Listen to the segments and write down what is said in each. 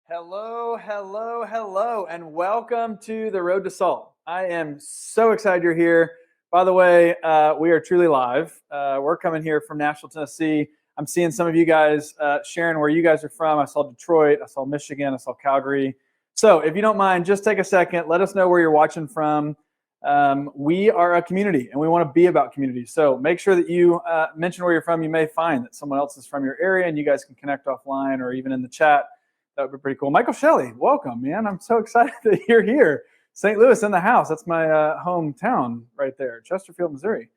Hello, hello, hello, and welcome to the Road to Salt. I am so excited you're here. By the way, we are truly live. We're coming here from Nashville, Tennessee. I'm seeing some of you guys sharing where you guys are from. I saw Detroit, I saw Michigan, I saw Calgary. So if you don't mind, just take a second. Let us know where you're watching from. We are a community, and we want to be about community. So make sure that you mention where you're from. You may find that someone else is from your area, and you guys can connect offline or even in the chat. That would be pretty cool. Michael Shelley, welcome, man. I'm so excited that you're here. St. Louis in the house. That's my hometown right there, Chesterfield, Missouri.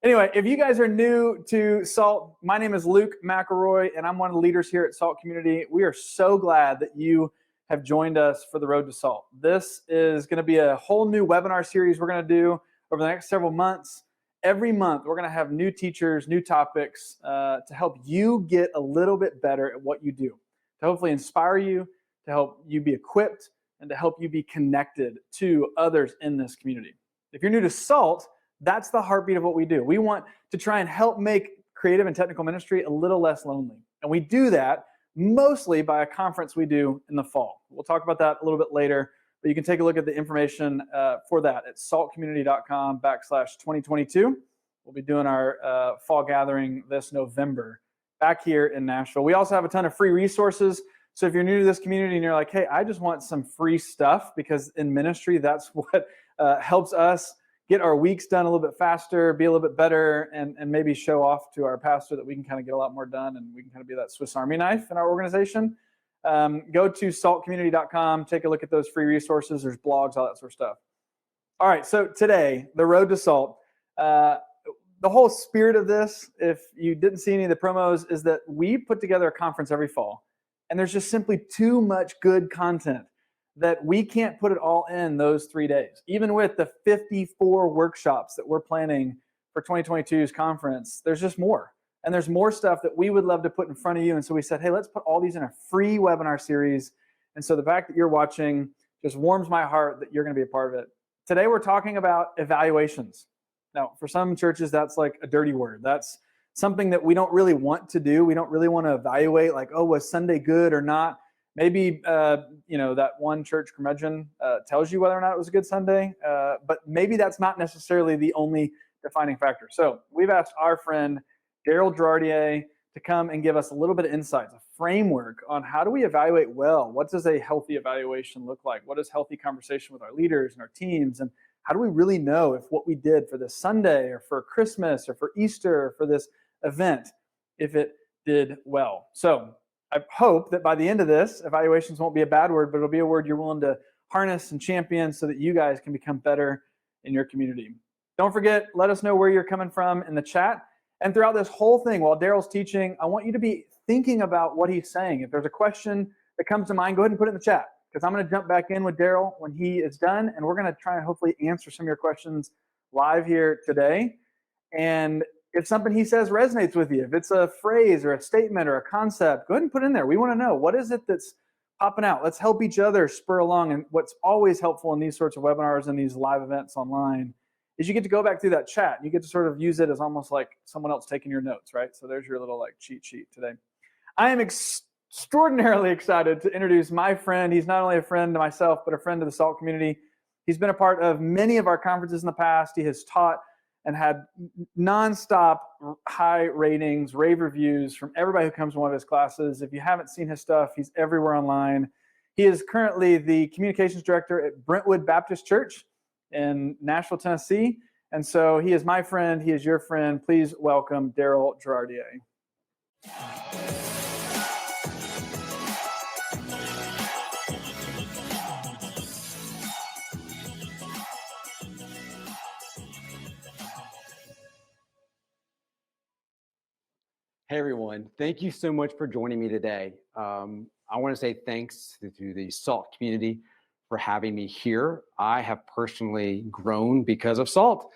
Anyway, if you guys are new to SALT, my name is Luke McElroy, and I'm one of the leaders here at SALT Community. We are so glad that you have joined us for the Road to SALT. This is going to be a whole new webinar series we're going to do over the next several months. Every month, we're going to have new teachers, new topics to help you get a little bit better at what you do, to hopefully inspire you, to help you be equipped, and to help you be connected to others in this community. If you're new to SALT, that's the heartbeat of what we do. We want to try and help make creative and technical ministry a little less lonely. And we do that mostly by a conference we do in the fall. We'll talk about that a little bit later, but you can take a look at the information for that at saltcommunity.com/2022. We'll be doing our fall gathering this November back here in Nashville. We also have a ton of free resources. So if you're new to this community and you're like, hey, I just want some free stuff, because in ministry, that's what helps us get our weeks done a little bit faster, be a little bit better, and maybe show off to our pastor that we can kind of get a lot more done, and we can kind of be that Swiss Army knife in our organization. Go to saltcommunity.com, take a look at those free resources. There's blogs, all that sort of stuff. All right, so today, the Road to SALT. The whole spirit of this, if you didn't see any of the promos, is that we put together a conference every fall, and there's just simply too much good content that we can't put it all in those 3 days. Even with the 54 workshops that we're planning for 2022's conference, there's just more. And there's more stuff that we would love to put in front of you. And so we said, hey, let's put all these in a free webinar series. And so the fact that you're watching just warms my heart that you're going to be a part of it. Today, we're talking about evaluations. Now, for some churches, that's like a dirty word. That's something that we don't really want to do. We don't really want to evaluate, like, oh, was Sunday good or not? Maybe, that one church curmudgeon tells you whether or not it was a good Sunday, but maybe that's not necessarily the only defining factor. So we've asked our friend, Daryl Girardier, to come and give us a little bit of insights, a framework on how do we evaluate well? What does a healthy evaluation look like? What is healthy conversation with our leaders and our teams? And how do we really know if what we did for this Sunday or for Christmas or for Easter or for this event, if it did well? So I hope that by the end of this, evaluations won't be a bad word, but it'll be a word you're willing to harness and champion so that you guys can become better in your community. Don't forget, let us know where you're coming from in the chat. And throughout this whole thing, while Daryl's teaching, I want you to be thinking about what he's saying. If there's a question that comes to mind, go ahead and put it in the chat, because I'm going to jump back in with Daryl when he is done, and we're going to try and hopefully answer some of your questions live here today. And if something he says resonates with you, if it's a phrase or a statement or a concept, go ahead and put it in there. We want to know, what is it that's popping out? Let's help each other spur along. And what's always helpful in these sorts of webinars and these live events online is you get to go back through that chat. You get to sort of use it as almost like someone else taking your notes, right? So there's your little like cheat sheet today. I am extraordinarily excited to introduce my friend. He's not only a friend to myself, but a friend to the SALT community. He's been a part of many of our conferences in the past. He has taught and had nonstop high ratings, rave reviews from everybody who comes to one of his classes. If you haven't seen his stuff, he's everywhere online. He is currently the communications director at Brentwood Baptist Church in Nashville, Tennessee. And so he is my friend. He is your friend. Please welcome Daryl Girardier. Hey everyone, thank you so much for joining me today. I want to say thanks to the SALT community for having me here. I have personally grown because of SALT,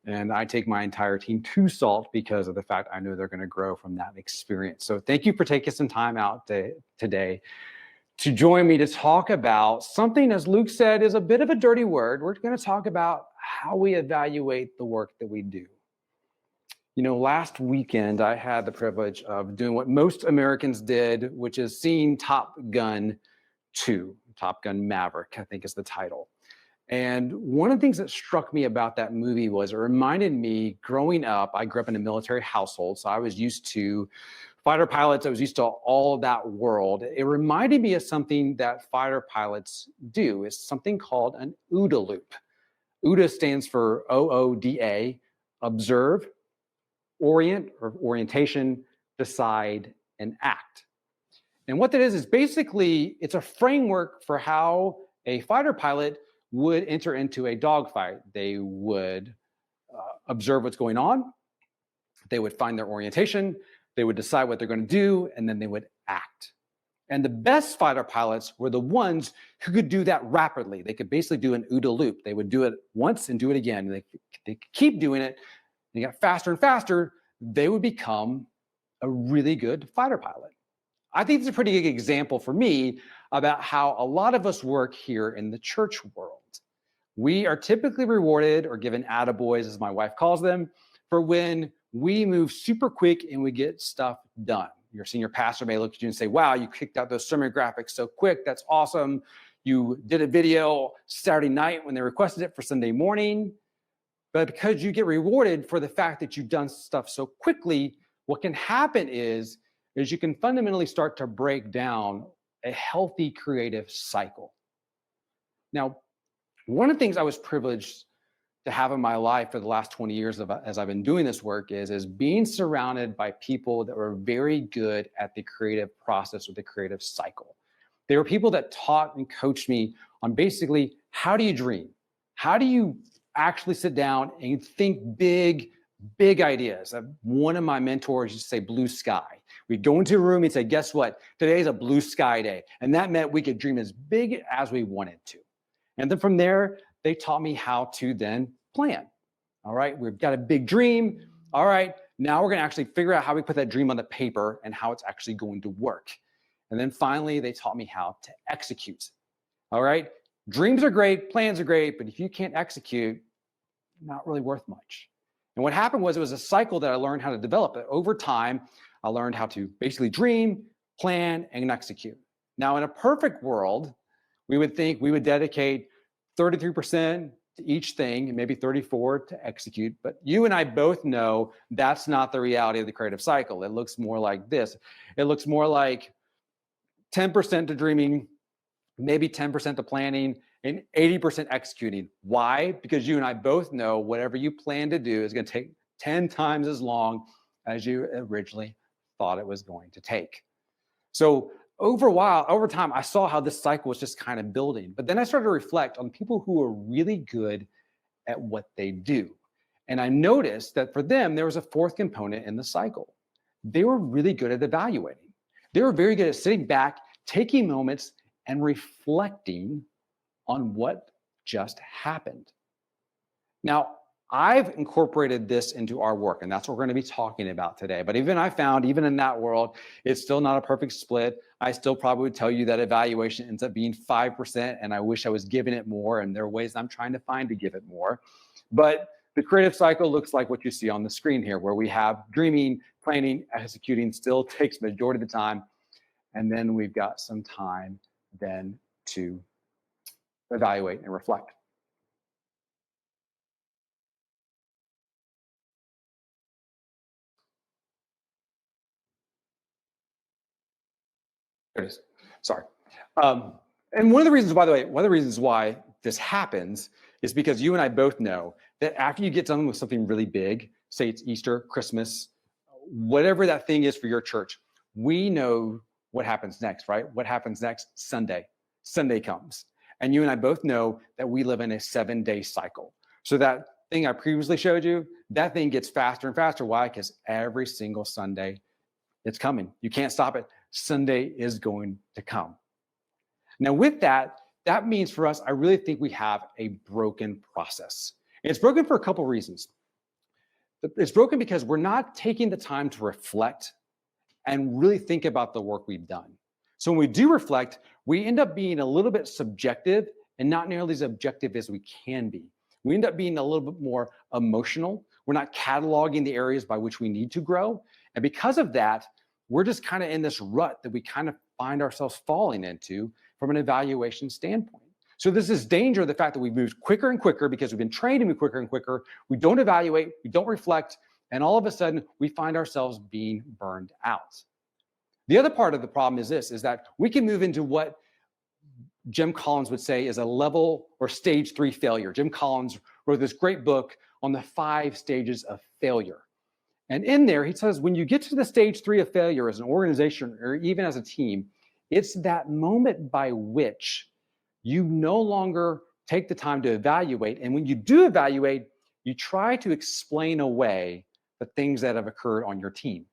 and I take my entire team to SALT because of the fact I know they're going to grow from that experience. So thank you for taking some time out today to join me to talk about something, as Luke said, is a bit of a dirty word. We're going to talk about how we evaluate the work that we do. You know, last weekend, I had the privilege of doing what most Americans did, which is seeing Top Gun 2, Top Gun Maverick, I think is the title. And one of the things that struck me about that movie was it reminded me growing up, I grew up in a military household, so I was used to fighter pilots, I was used to all of that world. It reminded me of something that fighter pilots do. It's something called an OODA loop. OODA stands for OODA, observe, orient or orientation, decide, and act. And what that is basically, it's a framework for how a fighter pilot would enter into a dogfight. They would observe what's going on, they would find their orientation, they would decide what they're going to do, and then they would act. And the best fighter pilots were the ones who could do that rapidly. They could basically do an OODA loop. They would do it once and do it again. They keep doing it. They got faster and faster. They would become a really good fighter pilot. I think it's a pretty good example for me about how a lot of us work here in the church world. We are typically rewarded or given attaboys, as my wife calls them, for when we move super quick and we get stuff done. Your senior pastor may look at you and say, wow, you kicked out those sermon graphics so quick. That's awesome. You did a video Saturday night when they requested it for Sunday morning. But because you get rewarded for the fact that you've done stuff so quickly, what can happen is you can fundamentally start to break down a healthy creative cycle. Now, one of the things I was privileged to have in my life for the last 20 years as I've been doing this work is being surrounded by people that were very good at the creative process or the creative cycle. They were people that taught and coached me on basically, how do you dream? How do you actually sit down and think big ideas? One of my mentors used to say blue sky. We'd go into a room and say, guess what? Today's a blue sky day. And that meant we could dream as big as we wanted to. And then from there, they taught me how to then plan. All right, we've got a big dream. All right, now we're going to actually figure out how we put that dream on the paper and how it's actually going to work. And then finally, they taught me how to execute. All right, dreams are great, plans are great, but if you can't execute, not really worth much. And what happened was it was a cycle that I learned how to develop. Over time, I learned how to basically dream, plan, and execute. Now, in a perfect world, we would think we would dedicate 33% to each thing and maybe 34% to execute. But you and I both know that's not the reality of the creative cycle. It looks more like this. It looks more like 10% to dreaming, maybe 10% to planning, and 80% executing. Why? Because you and I both know whatever you plan to do is going to take 10 times as long as you originally thought it was going to take. So over time, I saw how this cycle was just kind of building. But then I started to reflect on people who are really good at what they do. And I noticed that for them, there was a fourth component in the cycle. They were really good at evaluating. They were very good at sitting back, taking moments, and reflecting on what just happened. Now, I've incorporated this into our work, and that's what we're going to be talking about today. But even I found, even in that world, it's still not a perfect split. I still probably would tell you that evaluation ends up being 5%, and I wish I was giving it more, and there are ways I'm trying to find to give it more. But the creative cycle looks like what you see on the screen here, where we have dreaming, planning, executing still takes majority of the time, and then we've got some time then to evaluate and reflect. There it is. Sorry. And one of the reasons, by the way, one of the reasons why this happens is because you and I both know that after you get done with something really big, say it's Easter, Christmas, whatever that thing is for your church, we know what happens next, right? What happens next? Sunday. Sunday comes. And you and I both know that we live in a 7-day cycle. So that thing I previously showed you, that thing gets faster and faster. Why? Because every single Sunday, it's coming. You can't stop it. Sunday is going to come. Now with that, that means for us, I really think we have a broken process. And it's broken for a couple of reasons. It's broken because we're not taking the time to reflect and really think about the work we've done. So when we do reflect, we end up being a little bit subjective and not nearly as objective as we can be. We end up being a little bit more emotional. We're not cataloging the areas by which we need to grow. And because of that, we're just kind of in this rut that we kind of find ourselves falling into from an evaluation standpoint. So there's this danger of the fact that we move quicker and quicker because we've been trained to move quicker and quicker. We don't evaluate, we don't reflect, and all of a sudden we find ourselves being burned out. The other part of the problem is this, is that we can move into what Jim Collins would say is a level or stage 3 failure. Jim Collins wrote this great book on the 5 stages of failure. And in there, he says, when you get to the stage 3 of failure as an organization or even as a team, it's that moment by which you no longer take the time to evaluate. And when you do evaluate, you try to explain away the things that have occurred on your team.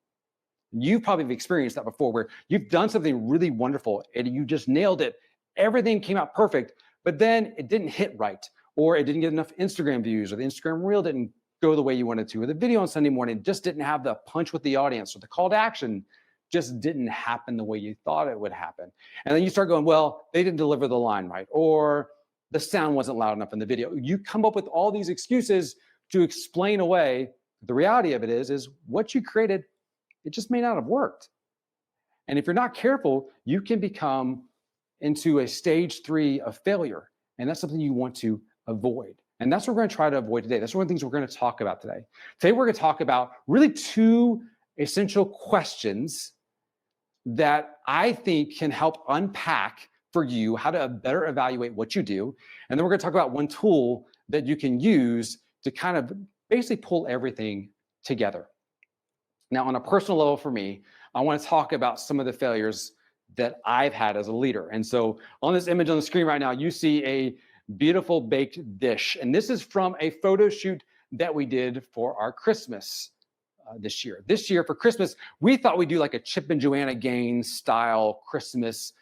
You've probably experienced that before, where you've done something really wonderful and you just nailed it. Everything came out perfect, but then it didn't hit right, or it didn't get enough Instagram views, or the Instagram reel didn't go the way you wanted to, or the video on Sunday morning just didn't have the punch with the audience, or the call to action just didn't happen the way you thought it would happen. And then you start going, well, they didn't deliver the line right, or the sound wasn't loud enough in the video. You come up with all these excuses to explain away. The reality of it is what you created, it just may not have worked. And if you're not careful, you can become into a stage 3 of failure. And that's something you want to avoid. And that's what we're going to try to avoid today. That's one of the things we're going to talk about today. Today, we're going to talk about really 2 essential questions that I think can help unpack for you how to better evaluate what you do. And then we're going to talk about one tool that you can use to kind of basically pull everything together. Now, on a personal level for me, I want to talk about some of the failures that I've had as a leader. And so on this image on the screen right now, you see a beautiful baked dish. And this is from a photo shoot that we did for our Christmas this year. This year for Christmas, we thought we'd do like a Chip and Joanna Gaines style Christmas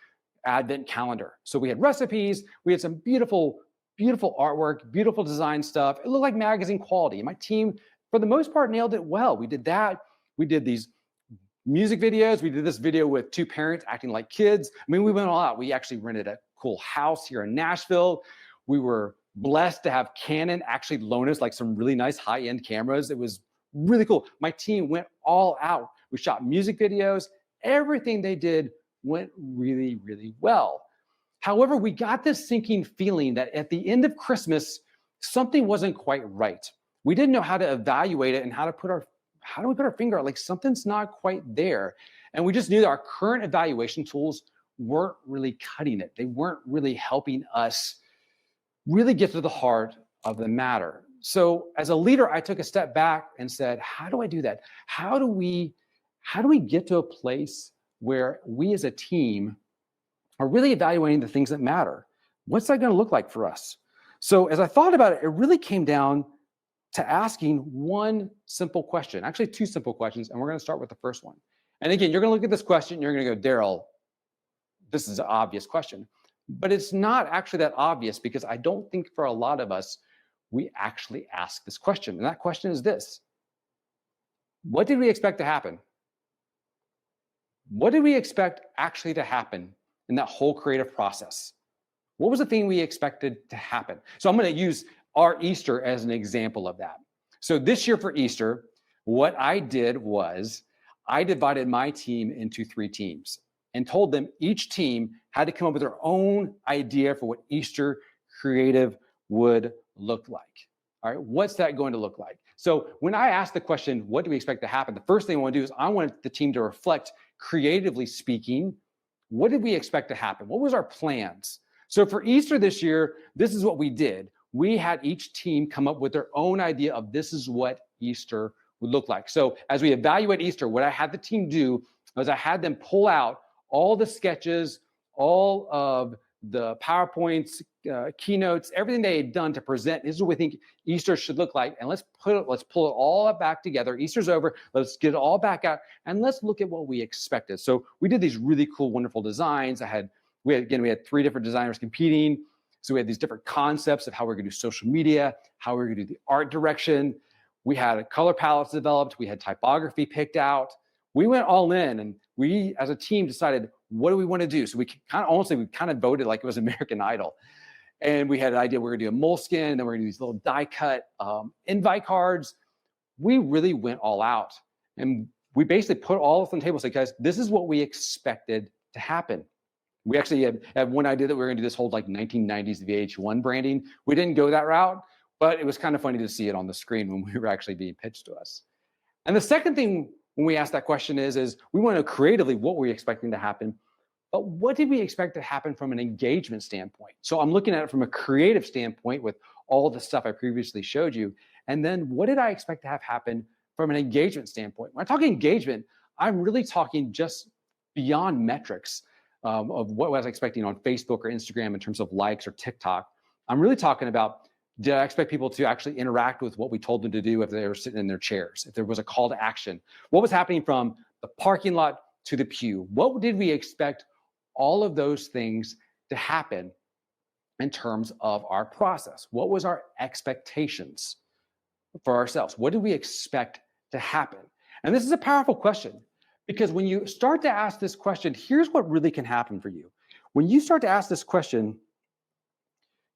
Advent calendar. So we had recipes, we had some beautiful, beautiful artwork, beautiful design stuff. It looked like magazine quality. My team, for the most part, nailed it well. We did that. We did these music videos. We did this video with 2 parents acting like kids. I mean, we went all out. We actually rented a cool house here in Nashville. We were blessed to have Canon actually loan us like some really nice high-end cameras. It was really cool. My team went all out. We shot music videos. Everything they did went really, really well. However, we got this sinking feeling that at the end of Christmas, something wasn't quite right. We didn't know how to evaluate it and how do we put our finger out, like something's not quite there. And we just knew that our current evaluation tools weren't really cutting it. They weren't really helping us really get to the heart of the matter. So as a leader, I took a step back and said, how do I do that? How do we get to a place where we as a team are really evaluating the things that matter? What's that going to look like for us? So as I thought about it, it really came down to asking one simple question, actually 2 simple questions, and we're going to start with the first one. And again, you're going to look at this question, and you're going to go, Daryl, this is an obvious question. But it's not actually that obvious, because I don't think for a lot of us, we actually ask this question. And that question is this: what did we expect to happen? What did we expect actually to happen in that whole creative process? What was the thing we expected to happen? So I'm going to use our Easter as an example of that. So this year for Easter, what I did was I divided my team into 3 teams and told them each team had to come up with their own idea for what Easter creative would look like. All right, what's that going to look like? So when I asked the question, what do we expect to happen? The first thing I want to do is I want the team to reflect, creatively speaking, what did we expect to happen? What was our plans? So for Easter this year, this is what we did. We had each team come up with their own idea of this is what Easter would look like. So as we evaluate Easter, what I had the team do was I had them pull out all the sketches, all of the PowerPoints, keynotes, everything they had done to present. This is what we think Easter should look like. And let's pull it all back together. Easter's over. Let's get it all back out. And let's look at what we expected. So we did these really cool, wonderful designs. We had 3 different designers competing. So we had these different concepts of how we're going to do social media, how we're going to do the art direction. We had color palettes developed. We had typography picked out. We went all in, and we as a team decided, what do we want to do? So we kind of voted like it was American Idol. And we had an idea, we're going to do a moleskin, and then we're going to do these little die cut invite cards. We really went all out. And we basically put all this on the table and say, guys, this is what we expected to happen. We actually had one idea that we were going to do this whole like 1990s VH1 branding. We didn't go that route, but it was kind of funny to see it on the screen when we were actually being pitched to us. And the second thing when we ask that question is we want to know creatively what were we expecting to happen, but what did we expect to happen from an engagement standpoint? So I'm looking at it from a creative standpoint with all the stuff I previously showed you. And then what did I expect to have happen from an engagement standpoint? When I talk engagement, I'm really talking just beyond metrics of what I was expecting on Facebook or Instagram in terms of likes or TikTok. I'm really talking about, did I expect people to actually interact with what we told them to do if they were sitting in their chairs, if there was a call to action? What was happening from the parking lot to the pew? What did we expect all of those things to happen in terms of our process? What was our expectations for ourselves? What did we expect to happen? And this is a powerful question, because when you start to ask this question, here's what really can happen for you. When you start to ask this question,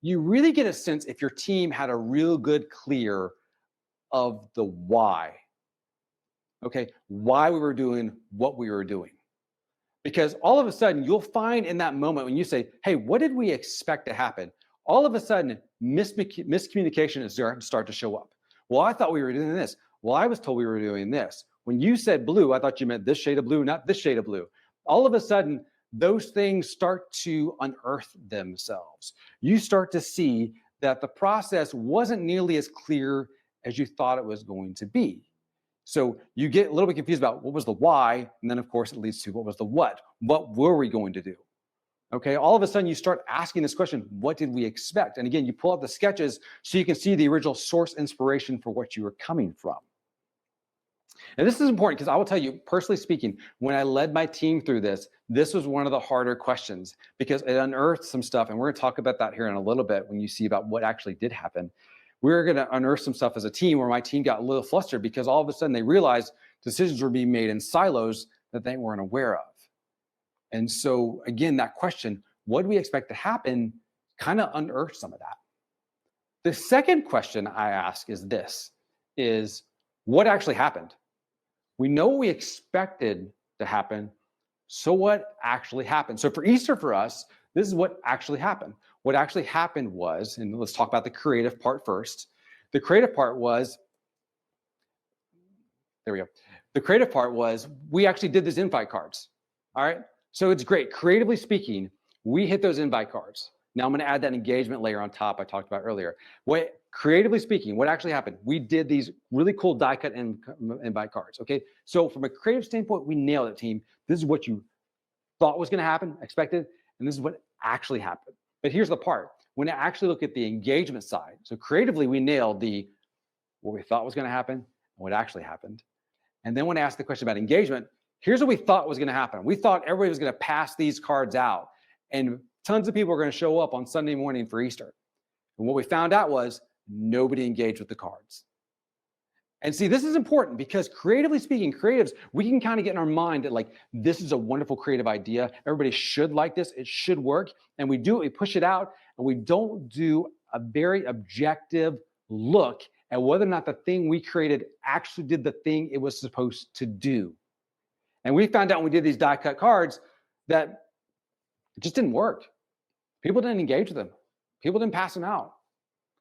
you really get a sense if your team had a real good clear of the why. Okay, why we were doing what we were doing. Because all of a sudden, you'll find in that moment when you say, hey, what did we expect to happen? All of a sudden, miscommunication is there to start to show up. Well, I thought we were doing this. Well, I was told we were doing this. When you said blue, I thought you meant this shade of blue, not this shade of blue. All of a sudden, those things start to unearth themselves. You start to see that the process wasn't nearly as clear as you thought it was going to be. So you get a little bit confused about what was the why, and then of course it leads to what was the what. What were we going to do? Okay, all of a sudden you start asking this question, what did we expect? And again, you pull out the sketches so you can see the original source inspiration for what you were coming from. And this is important because I will tell you, personally speaking, when I led my team through this was one of the harder questions because it unearthed some stuff. And we're going to talk about that here in a little bit when you see about what actually did happen. We're going to unearth some stuff as a team where my team got a little flustered because all of a sudden they realized decisions were being made in silos that they weren't aware of. And so again, that question, what do we expect to happen, kind of unearthed some of that. The second question I ask is this, is what actually happened? We know what we expected to happen, so what actually happened? So for Easter for us, this is what actually happened. What actually happened was, and let's talk about the creative part first. The creative part was, there we go. The creative part was, we actually did these invite cards, all right? So it's great. Creatively speaking, we hit those invite cards. Now I'm going to add that engagement layer on top I talked about earlier. Creatively speaking, what actually happened? We did these really cool die cut invite cards, okay? So from a creative standpoint, we nailed it, team. This is what you thought was going to happen, expected, and this is what actually happened. But here's the part. When I actually look at the engagement side, so creatively, we nailed what we thought was going to happen and what actually happened. And then when I asked the question about engagement, here's what we thought was going to happen. We thought everybody was going to pass these cards out and tons of people were going to show up on Sunday morning for Easter. And what we found out was nobody engaged with the cards. And see, this is important because creatively speaking, creatives, we can kind of get in our mind that like, this is a wonderful creative idea. Everybody should like this. It should work. And we do it, we push it out, and we don't do a very objective look at whether or not the thing we created actually did the thing it was supposed to do. And we found out when we did these die cut cards that it just didn't work. People didn't engage with them. People didn't pass them out.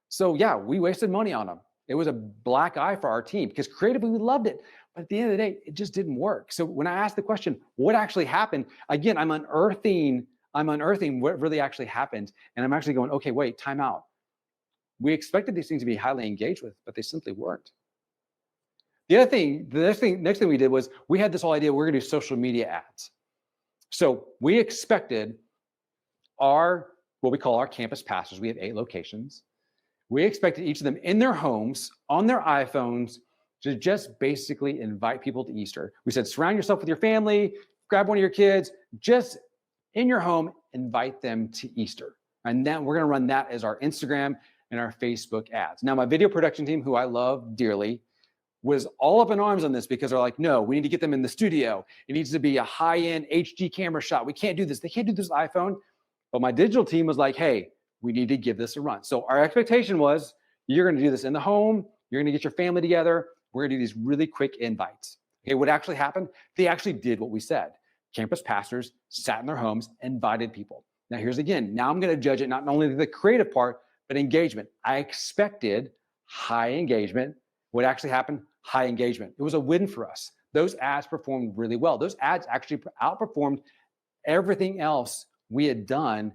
So yeah, we wasted money on them. It was a black eye for our team because creatively we loved it. But at the end of the day, it just didn't work. So when I asked the question, what actually happened? Again, I'm unearthing what really actually happened. And I'm actually going, okay, wait, time out. We expected these things to be highly engaged with, but they simply weren't. The next thing we did was we had this whole idea, we're gonna do social media ads. So we expected what we call our campus pastors, we have 8 locations. We expected each of them in their homes, on their iPhones, to just basically invite people to Easter. We said, surround yourself with your family, grab one of your kids, just in your home, invite them to Easter. And then we're gonna run that as our Instagram and our Facebook ads. Now, my video production team, who I love dearly, was all up in arms on this because they're like, no, we need to get them in the studio. It needs to be a high-end HD camera shot. We can't do this. They can't do this with iPhone. But my digital team was like, hey, we need to give this a run. So our expectation was, you're going to do this in the home. You're going to get your family together. We're going to do these really quick invites. Okay, what actually happened? They actually did what we said. Campus pastors sat in their homes, invited people. Now here's again, now I'm going to judge it not only the creative part, but engagement. I expected high engagement. What actually happened? High engagement. It was a win for us. Those ads performed really well. Those ads actually outperformed everything else we had done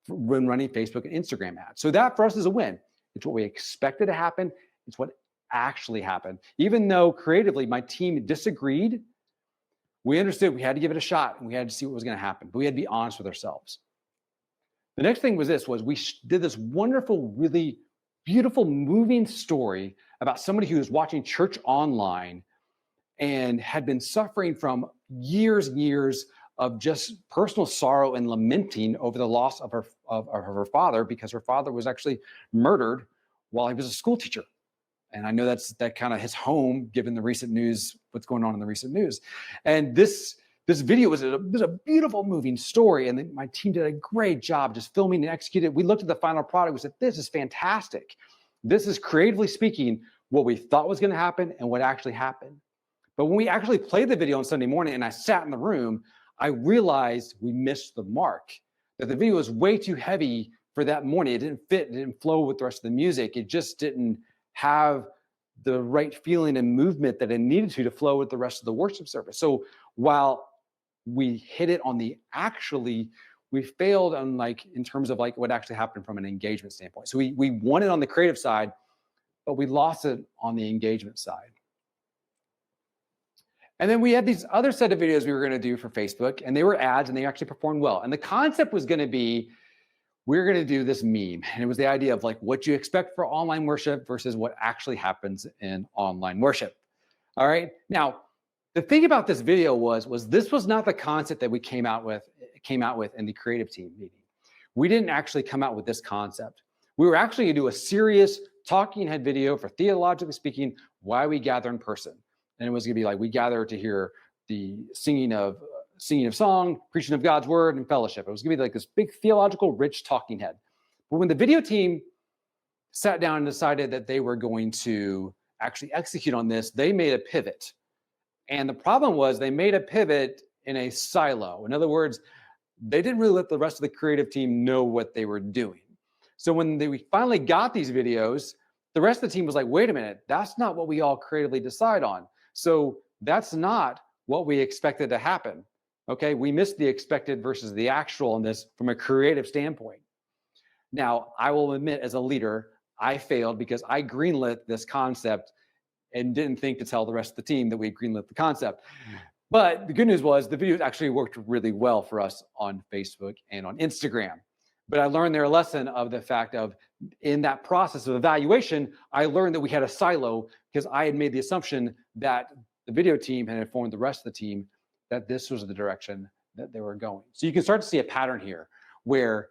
when running Facebook and Instagram ads. So that for us is a win. It's what we expected to happen. It's what actually happened. Even though creatively my team disagreed, we understood we had to give it a shot and we had to see what was going to happen. But we had to be honest with ourselves. The next thing was we did this wonderful, really beautiful, moving story about somebody who was watching church online and had been suffering from years and years of just personal sorrow and lamenting over the loss of her father, because her father was actually murdered while he was a school teacher. And I know that kind of his home, given the recent news, what's going on in the recent news. And this video was a beautiful, moving story. And my team did a great job just filming and executing. We looked at the final product. We said, this is fantastic. This is, creatively speaking, what we thought was going to happen and what actually happened. But when we actually played the video on Sunday morning and I sat in the room, I realized we missed the mark, that the video was way too heavy for that morning. It didn't fit, it didn't flow with the rest of the music. It just didn't have the right feeling and movement that it needed to flow with the rest of the worship service. So while we hit it on we failed on in terms of what actually happened from an engagement standpoint. So we won it on the creative side, but we lost it on the engagement side. And then we had these other set of videos we were going to do for Facebook, and they were ads, and they actually performed well. And the concept was going to be, we're going to do this meme. And it was the idea of what you expect for online worship versus what actually happens in online worship. All right. Now, the thing about this video was this was not the concept that we came out with in the creative team meeting. We didn't actually come out with this concept. We were actually going to do a serious talking head video for, theologically speaking, why we gather in person. And it was going to be we gather to hear the singing of song, preaching of God's word, and fellowship. It was going to be this big theological, rich talking head. But when the video team sat down and decided that they were going to actually execute on this, they made a pivot. And the problem was they made a pivot in a silo. In other words, they didn't really let the rest of the creative team know what they were doing. So when we finally got these videos, the rest of the team was like, wait a minute, that's not what we all creatively decide on. So that's not what we expected to happen. Okay, we missed the expected versus the actual in this from a creative standpoint. Now, I will admit, as a leader, I failed because I greenlit this concept and didn't think to tell the rest of the team that we greenlit the concept. But the good news was the videos actually worked really well for us on Facebook and on Instagram. But I learned their lesson of the fact of, in that process of evaluation, I learned that we had a silo because I had made the assumption that the video team had informed the rest of the team that this was the direction that they were going. So you can start to see a pattern here where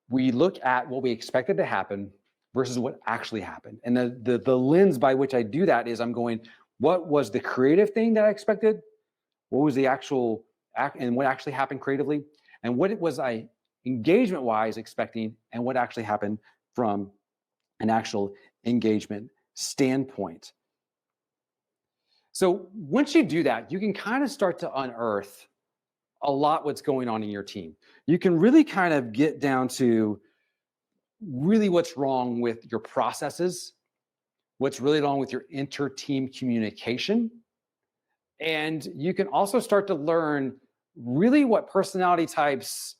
we look at what we expected to happen versus what actually happened. And the lens by which I do that is I'm going, what was the creative thing that I expected? What was the actual act and what actually happened creatively? And what was I engagement-wise expecting and what actually happened from an actual engagement standpoint? So once you do that, you can kind of start to unearth a lot what's going on in your team. You can really kind of get down to really what's wrong with your processes, what's really wrong with your inter-team communication. And you can also start to learn really what personality types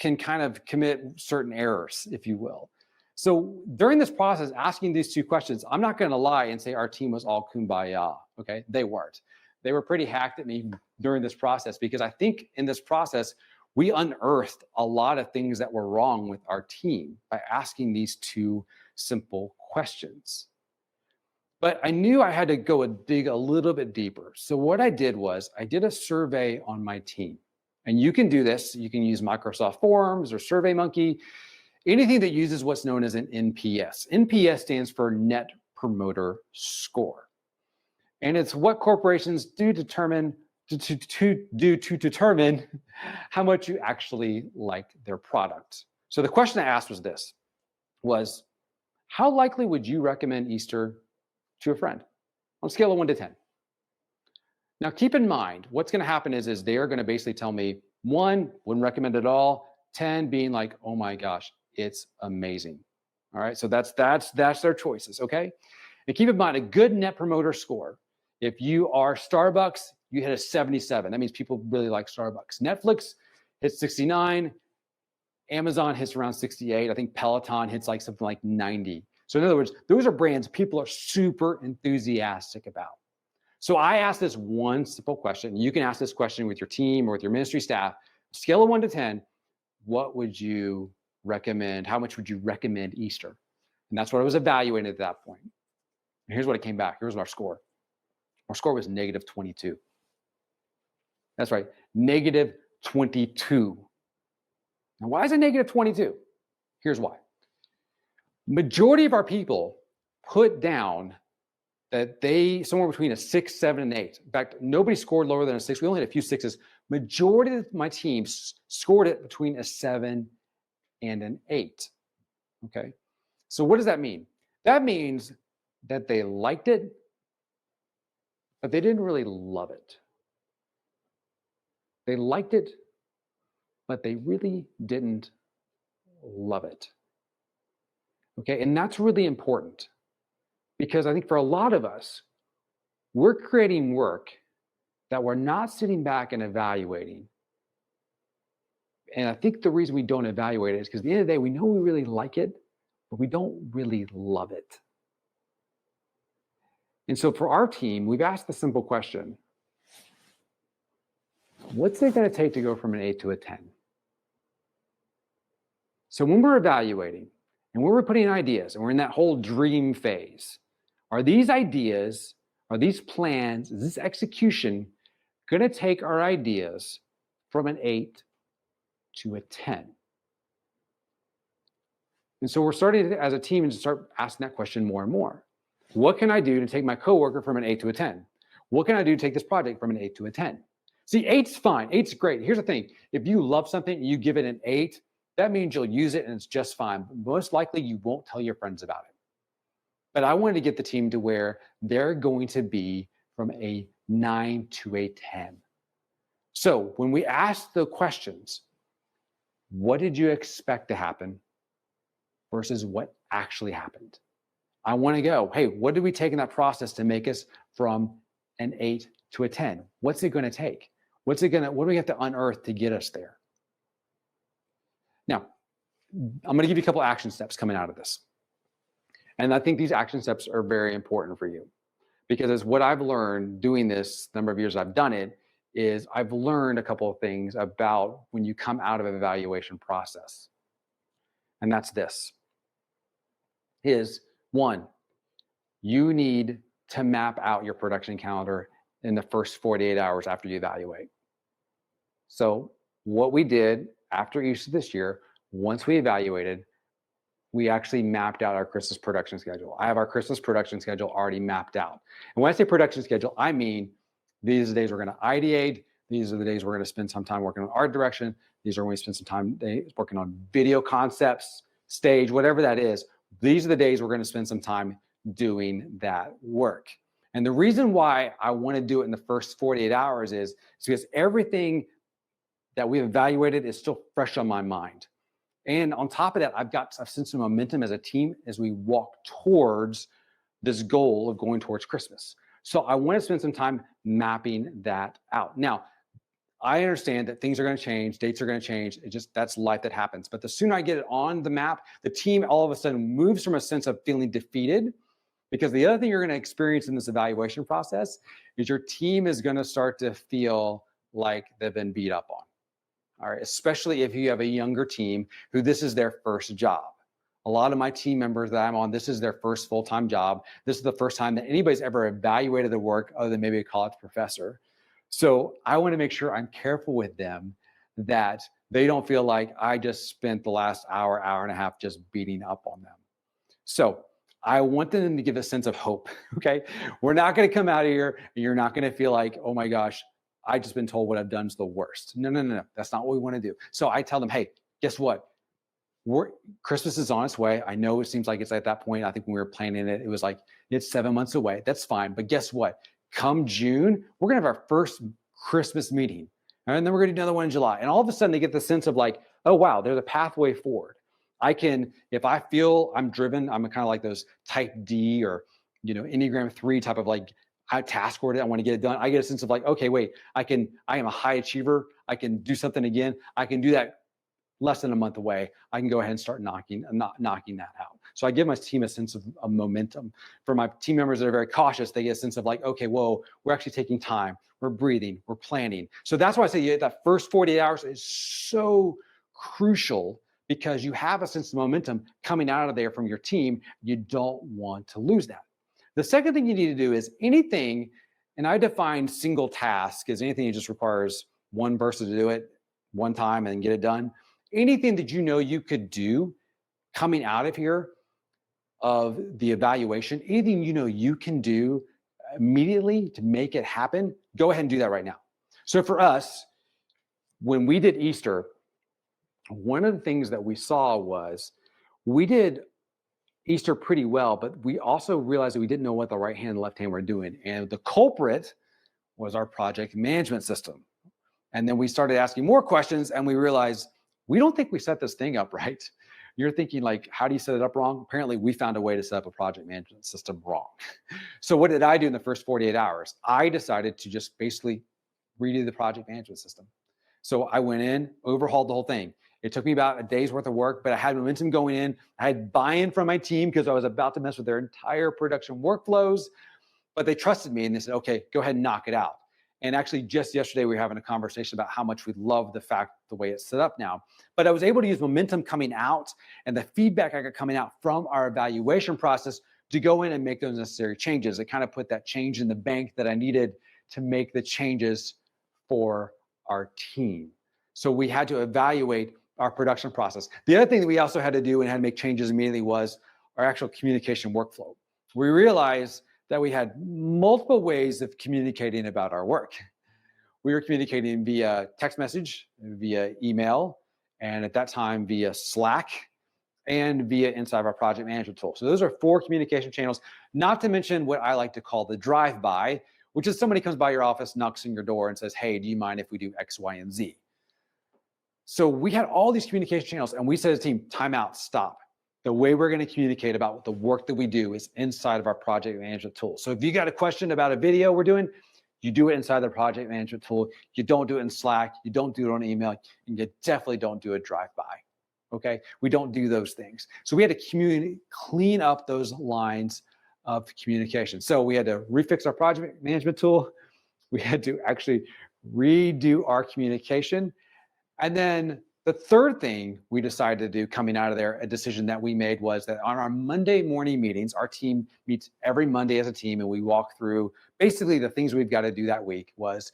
can kind of commit certain errors, if you will. So during this process, asking these two questions, I'm not going to lie and say our team was all kumbaya. Okay, they weren't. They were pretty hacked at me during this process because I think in this process, we unearthed a lot of things that were wrong with our team by asking these two simple questions. But I knew I had to go and dig a little bit deeper. So what I did was I did a survey on my team. And you can do this. You can use Microsoft Forms or SurveyMonkey, anything that uses what's known as an NPS. NPS stands for Net Promoter Score. And it's what corporations do determine to determine how much you actually like their product. So the question I asked was how likely would you recommend Easter to a friend on a scale of 1 to 10? Now, keep in mind, what's going to happen is they're going to basically tell me 1, wouldn't recommend at all, 10 being like, oh my gosh, it's amazing. All right, so that's their choices, okay? And keep in mind, a good net promoter score, if you are Starbucks, you hit a 77. That means people really like Starbucks. Netflix hits 69. Amazon hits around 68. I think Peloton hits like something like 90. So in other words, those are brands people are super enthusiastic about. So I asked this one simple question. You can ask this question with your team or with your ministry staff. Scale of 1 to 10, what would you recommend? How much would you recommend Easter? And that's what I was evaluating at that point. And here's what it came back. Here's our score. Our score was negative 22. That's right, negative 22. Now, why is it negative 22? Here's why. Majority of our people put down that they somewhere between a 6, 7, and 8. In fact, nobody scored lower than a 6. We only had a few 6s. Majority of my team scored it between a 7 and an 8. Okay. So what does that mean? That means that they liked it, but they didn't really love it. They liked it, but they really didn't love it. Okay, and that's really important because I think for a lot of us, we're creating work that we're not sitting back and evaluating. And I think the reason we don't evaluate it is because at the end of the day, we know we really like it, but we don't really love it. And so for our team, we've asked the simple question, what's it going to take to go from an 8 to a 10? So when we're evaluating and when we're putting in ideas and we're in that whole dream phase, are these ideas, are these plans, is this execution going to take our ideas from an 8 to a 10? And so we're starting as a team to start asking that question more and more. What can I do to take my coworker from an 8 to a 10? What can I do to take this project from an 8 to a 10? See, 8's fine. 8's great. Here's the thing. If you love something, you give it an 8, that means you'll use it and it's just fine. Most likely you won't tell your friends about it. But I wanted to get the team to where they're going to be from a 9 to a 10. So when we ask the questions, what did you expect to happen versus what actually happened? I want to go, hey, what did we take in that process to make us from an 8 to a 10? What's it going to take? What do we have to unearth to get us there? Now, I'm going to give you a couple action steps coming out of this. And I think these action steps are very important for you because as what I've learned doing this number of years I've done it is I've learned a couple of things about when you come out of an evaluation process. And that's this. Is 1, you need to map out your production calendar in the first 48 hours after you evaluate. So what we did after Easter this year, once we evaluated, we actually mapped out our Christmas production schedule. I have our Christmas production schedule already mapped out. And when I say production schedule, I mean, these are the days we're going to ideate. These are the days we're going to spend some time working on art direction. These are when we spend some time working on video concepts, stage, whatever that is. These are the days we're going to spend some time doing that work. And the reason why I want to do it in the first 48 hours is because everything that we've evaluated is still fresh on my mind. And on top of that, I've seen some momentum as a team as we walk towards this goal of going towards Christmas. So I want to spend some time mapping that out. Now, I understand that things are going to change, dates are going to change. That's life that happens. But the sooner I get it on the map, the team all of a sudden moves from a sense of feeling defeated. Because the other thing you're going to experience in this evaluation process is your team is going to start to feel like they've been beat up on. All right, especially if you have a younger team who this is their first job. A lot of my team members that I'm on, this is their first full-time job. This is the first time that anybody's ever evaluated the work other than maybe a college professor. So I want to make sure I'm careful with them that they don't feel like I just spent the last hour and a half just beating up on them. So I want them to give a sense of hope, okay? We're not going to come out of here and you're not going to feel like, oh my gosh, I just been told what I've done is the worst. No. That's not what we want to do. So I tell them, hey, guess what? Christmas is on its way. I know it seems like it's at that point. I think when we were planning it, it was like, it's 7 months away. That's fine. But guess what? come June, we're going to have our first Christmas meeting. And then we're going to do another one in July. And all of a sudden they get the sense of like, oh, wow, there's a pathway forward. I can, if I feel I'm driven, I'm kind of like those type D or, Enneagram 3 type of like task oriented, I want to get it done. I get a sense of like, okay, wait, I am a high achiever. I can do something again. I can do that less than a month away. I can go ahead and start knocking that out. So I give my team a sense of momentum. For my team members that are very cautious, they get a sense of like, okay, whoa, we're actually taking time. We're breathing, we're planning. So that's why I say that first 48 hours is so crucial, because you have a sense of momentum coming out of there from your team. You don't want to lose that. The second thing you need to do is anything, and I define single task as anything that just requires one person to do it one time and get it done. Anything that you could do coming out of here of the evaluation, anything you can do immediately to make it happen, go ahead and do that right now. So for us, when we did Easter, one of the things that we saw was we did Easter pretty well, but we also realized that we didn't know what the right hand and left hand were doing. And the culprit was our project management system. And then we started asking more questions and we realized we don't think we set this thing up right. You're thinking like, how do you set it up wrong? Apparently we found a way to set up a project management system wrong. So what did I do in the first 48 hours? I decided to just basically redo the project management system. So I went in, overhauled the whole thing. It took me about a day's worth of work, but I had momentum going in. I had buy-in from my team because I was about to mess with their entire production workflows, but they trusted me and they said, okay, go ahead and knock it out. And actually just yesterday, we were having a conversation about how much we love the way it's set up now. But I was able to use momentum coming out and the feedback I got coming out from our evaluation process to go in and make those necessary changes. It kind of put that change in the bank that I needed to make the changes for our team. So we had to evaluate our production process. The other thing that we also had to do and had to make changes immediately was our actual communication workflow. We realized that we had multiple ways of communicating about our work. We were communicating via text message, via email, and at that time via Slack, and via inside of our project management tool. So those are 4 communication channels, not to mention what I like to call the drive-by, which is somebody comes by your office, knocks on your door and says, hey, do you mind if we do X, Y, and Z? So we had all these communication channels and we said to the team, time out, stop. The way we're going to communicate about the work that we do is inside of our project management tool. So if you got a question about a video we're doing, you do it inside the project management tool. You don't do it in Slack. You don't do it on email. And you definitely don't do a drive-by. Okay? We don't do those things. So we had to clean up those lines of communication. So we had to refix our project management tool. We had to actually redo our communication. And then the third thing we decided to do coming out of there, a decision that we made, was that on our Monday morning meetings, our team meets every Monday as a team, and we walk through basically the things we've got to do that week. Was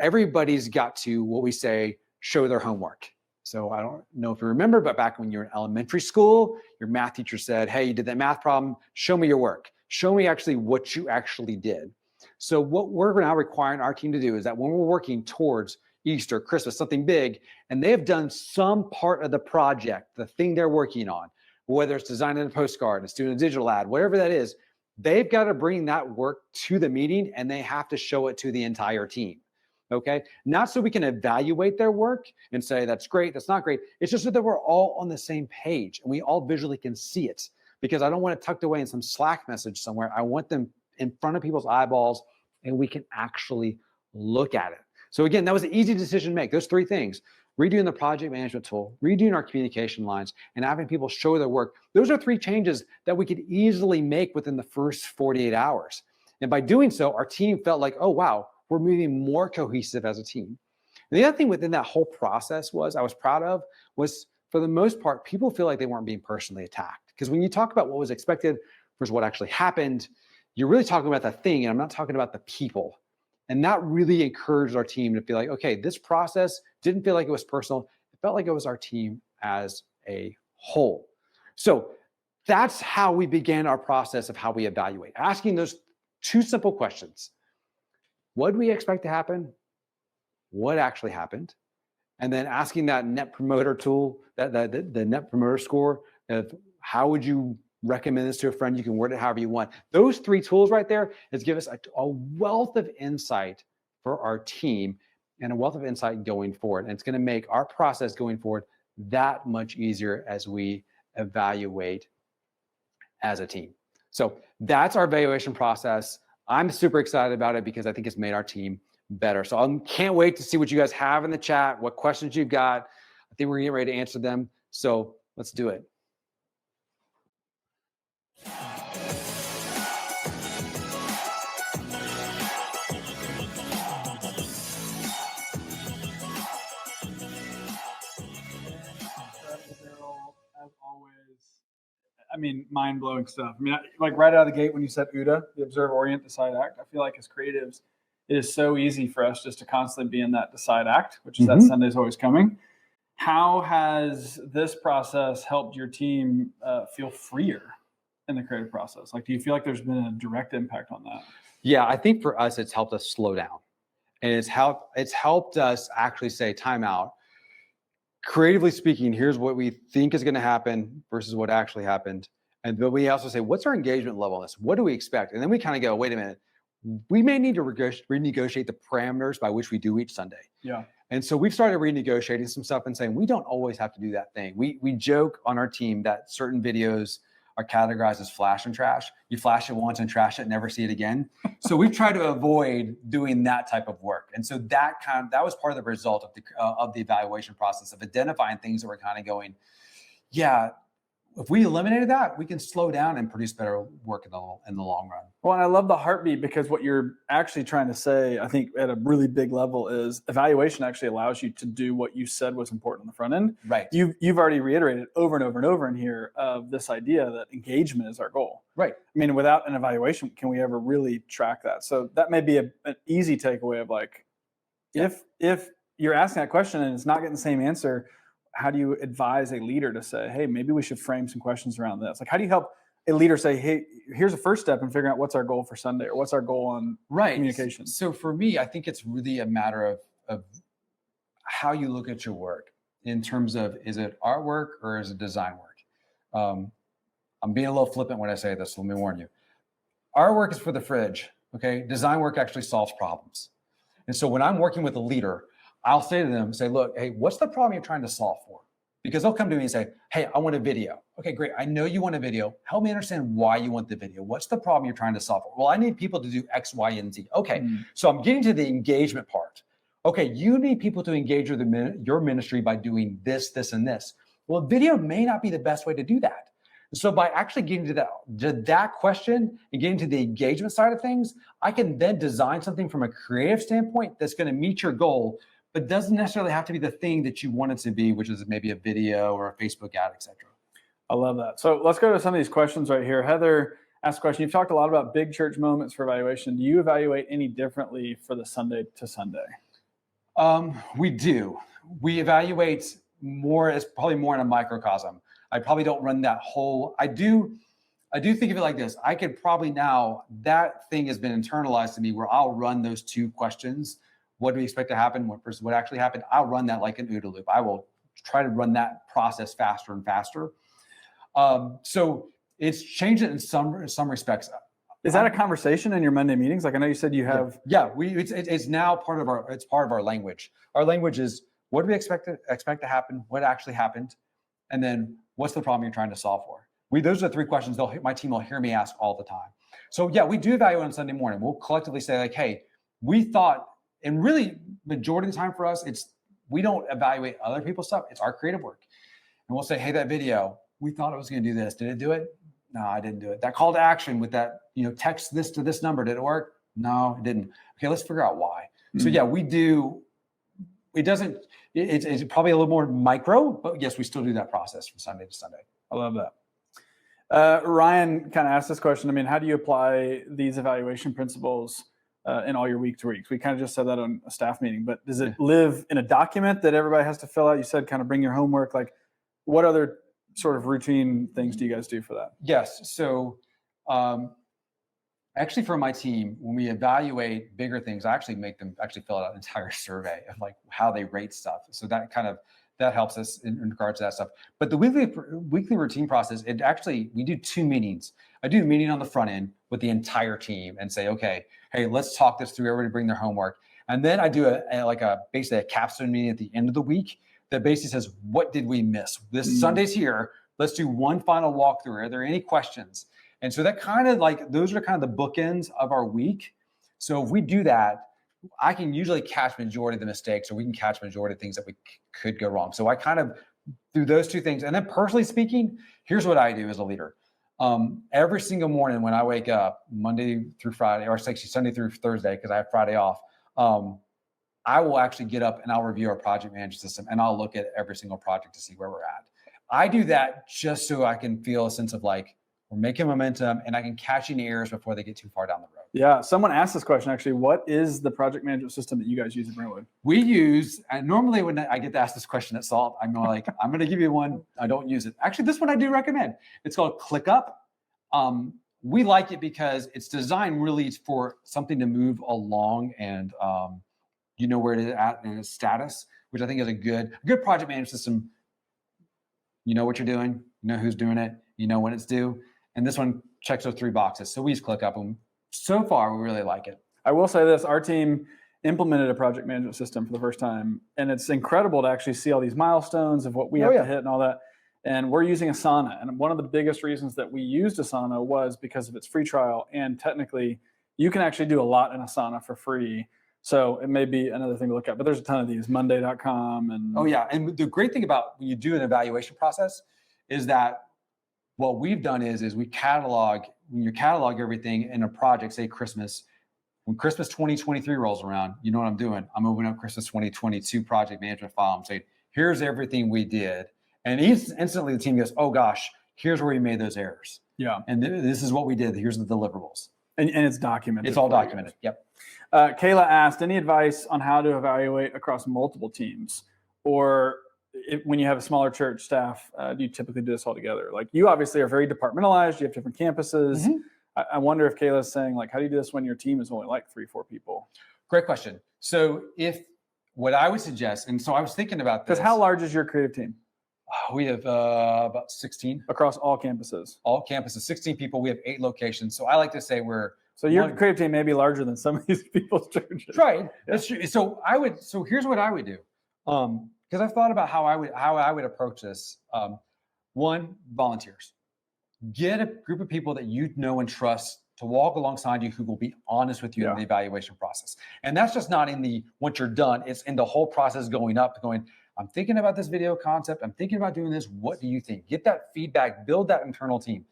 everybody's got to, what we say, show their homework. So I don't know if you remember, but back when you were in elementary school, your math teacher said, hey, you did that math problem, show me your work. Show me actually what you actually did. So what we're now requiring our team to do is that when we're working towards Easter, Christmas, something big, and they have done some part of the project, the thing they're working on, whether it's designing a postcard, it's doing a digital ad, whatever that is, they've got to bring that work to the meeting and they have to show it to the entire team. Okay? Not so we can evaluate their work and say, that's great, that's not great. It's just so that we're all on the same page and we all visually can see it, because I don't want it tucked away in some Slack message somewhere. I want them in front of people's eyeballs and we can actually look at it. So again, that was an easy decision to make. Those 3 things: redoing the project management tool, redoing our communication lines, and having people show their work. Those are 3 changes that we could easily make within the first 48 hours. And by doing so, our team felt like, oh, wow, we're moving more cohesive as a team. And the other thing within that whole process I was proud of was, for the most part, people feel like they weren't being personally attacked. Because when you talk about what was expected versus what actually happened, you're really talking about the thing, and I'm not talking about the people. And that really encouraged our team to be like, okay, this process didn't feel like it was personal. It felt like it was our team as a whole. So that's how we began our process of how we evaluate, asking those 2 simple questions. What do we expect to happen? What actually happened? And then asking that net promoter tool, the net promoter score of how would you recommend this to a friend. You can word it however you want. Those 3 tools right there has given us a wealth of insight for our team and a wealth of insight going forward. And it's going to make our process going forward that much easier as we evaluate as a team. So that's our evaluation process. I'm super excited about it because I think it's made our team better. So I can't wait to see what you guys have in the chat, what questions you've got. I think we're getting ready to answer them. So let's do it. As always, I mean, mind-blowing stuff. I mean, like right out of the gate when you said UDA, the observe, orient, decide, act, I feel like as creatives, it is so easy for us just to constantly be in that decide, act, which is that Sunday's always coming. How has this process helped your team feel freer in the creative process? Like, do you feel like there's been a direct impact on that? Yeah, I think for us, it's helped us slow down. And it's helped us actually say, time out. Creatively speaking, here's what we think is going to happen versus what actually happened. And then we also say, what's our engagement level on this? What do we expect? And then we kind of go, wait a minute, we may need to renegotiate the parameters by which we do each Sunday. Yeah. And so we've started renegotiating some stuff and saying, we don't always have to do that thing. We joke on our team that certain videos are categorized as flash and trash. You flash it once and trash it, never see it again. So we've tried to avoid doing that type of work. And so that was part of the result of the evaluation process, of identifying things that were kind of going, yeah, if we eliminated that, we can slow down and produce better work in the long run. Well, and I love the heartbeat, because what you're actually trying to say, I think at a really big level, is evaluation actually allows you to do what you said was important on the front end. Right. You've already reiterated over and over and over in here of this idea that engagement is our goal. Right. I mean, without an evaluation, can we ever really track that? So that may be an easy takeaway of like, if you're asking that question and it's not getting the same answer, how do you advise a leader to say, hey, maybe we should frame some questions around this? Like, how do you help a leader say, hey, here's a first step in figuring out what's our goal for Sunday, or what's our goal on communication? So for me, I think it's really a matter of how you look at your work in terms of, is it artwork or is it design work? I'm being a little flippant when I say this, so let me warn you. Artwork is for the fridge, okay? Design work actually solves problems. And so when I'm working with a leader, I'll say to them, look, hey, what's the problem you're trying to solve for? Because they'll come to me and say, hey, I want a video. Okay, great. I know you want a video. Help me understand why you want the video. What's the problem you're trying to solve for? Well, I need people to do X, Y, and Z. Okay, so I'm getting to the engagement part. Okay, you need people to engage with your ministry by doing this, this, and this. Well, video may not be the best way to do that. So by actually getting to that question and getting to the engagement side of things, I can then design something from a creative standpoint that's going to meet your goal, but doesn't necessarily have to be the thing that you want it to be, which is maybe a video or a Facebook ad, et cetera. I love that. So let's go to some of these questions right here. Heather asked a question. You've talked a lot about big church moments for evaluation. Do you evaluate any differently for the Sunday to Sunday? We do. We evaluate more, as probably more in a microcosm. I probably don't run that whole, I do think of it like this. I could probably now, that thing has been internalized to me where I'll run those 2 questions. What do we expect to happen versus what actually happened? I'll run that like an OODA loop. I will try to run that process faster and faster. So it's changed it in some respects. Is that a conversation in your Monday meetings? Like, I know you said you have. Yeah, it's now part of our language. Our language is, what do we expect to happen? What actually happened? And then what's the problem you're trying to solve for? Those are the 3 questions my team will hear me ask all the time. So yeah, we do evaluate on Sunday morning. We'll collectively say like, hey, we thought, and really majority of the time for us, we don't evaluate other people's stuff. It's our creative work. And we'll say, hey, that video, we thought it was going to do this. Did it do it? No, I didn't do it. That call to action with that, text this to this number, did it work? No, it didn't. Okay, let's figure out why. So yeah, we do. It's probably a little more micro, but yes, we still do that process from Sunday to Sunday. I love that. Ryan kind of asked this question. I mean, how do you apply these evaluation principles in all your week to weeks? We kind of just said that on a staff meeting, but does it live in a document that everybody has to fill out? You said kind of bring your homework. Like, what other sort of routine things do you guys do for that? Yes. So actually for my team, when we evaluate bigger things, I actually make them actually fill out an entire survey of like how they rate stuff. So that kind of that helps us in regards to that stuff. But the weekly routine process, we do 2 meetings. I do a meeting on the front end with the entire team and say, okay, hey, let's talk this through. Everybody bring their homework. And then I do basically a capstone meeting at the end of the week that basically says, what did we miss? This Sunday's here. Let's do one final walkthrough. Are there any questions? And so that kind of those are kind of the bookends of our week. So if we do that, I can usually catch majority of the mistakes, or we can catch majority of things that we could go wrong. So I kind of do those 2 things. And then personally speaking, here's what I do as a leader. Every single morning when I wake up, Monday through Friday, or actually Sunday through Thursday, because I have Friday off, I will actually get up and I'll review our project management system, and I'll look at every single project to see where we're at. I do that just so I can feel a sense of we're making momentum, and I can catch any errors before they get too far down the road. Yeah, someone asked this question actually. What is the project management system that you guys use at Brentwood? We use, and normally when I get to ask this question at SALT, I'm I'm going to give you one. I don't use it. Actually, this one I do recommend. It's called ClickUp. We like it because it's designed really for something to move along, and you know where it is at in its status, which I think is a good project management system. You know what you're doing, you know who's doing it, you know when it's due. And this one checks those 3 boxes. So we use ClickUp, and so far we really like it. I will say this, our team implemented a project management system for the first time, and it's incredible to actually see all these milestones of what we have to hit and all that. And we're using Asana. And one of the biggest reasons that we used Asana was because of its free trial. And technically, you can actually do a lot in Asana for free. So it may be another thing to look at, but there's a ton of these, Monday.com. And oh yeah, and the great thing about when you do an evaluation process is that what we've done is we catalog, when you catalog everything in a project, say Christmas, when Christmas 2023 rolls around, you know what I'm doing? I'm opening up Christmas 2022 project management file. I'm saying, here's everything we did. And instantly the team goes, oh gosh, here's where we made those errors. Yeah. And this is what we did. Here's the deliverables. And it's documented. It's all documented. Yep. Kayla asked, any advice on how to evaluate across multiple teams? Or when you have a smaller church staff, do you typically do this all together? You obviously are very departmentalized. You have different campuses. Mm-hmm. I wonder if Kayla's saying, how do you do this when your team is only 3-4 people? Great question. So what I would suggest, and so I was thinking about this. Because how large is your creative team? We have about 16. Across all campuses? All campuses, 16 people. We have 8 locations. So I like to say So your creative team may be larger than some of these people's churches. Right. Yeah. That's true. So here's what I would do. Because I've thought about how I would approach this. 1, volunteers. Get a group of people that you know and trust to walk alongside you, who will be honest with you in the evaluation process. And that's just not in once you're done, it's in the whole process going, I'm thinking about this video concept. I'm thinking about doing this. What do you think? Get that feedback, build that internal team.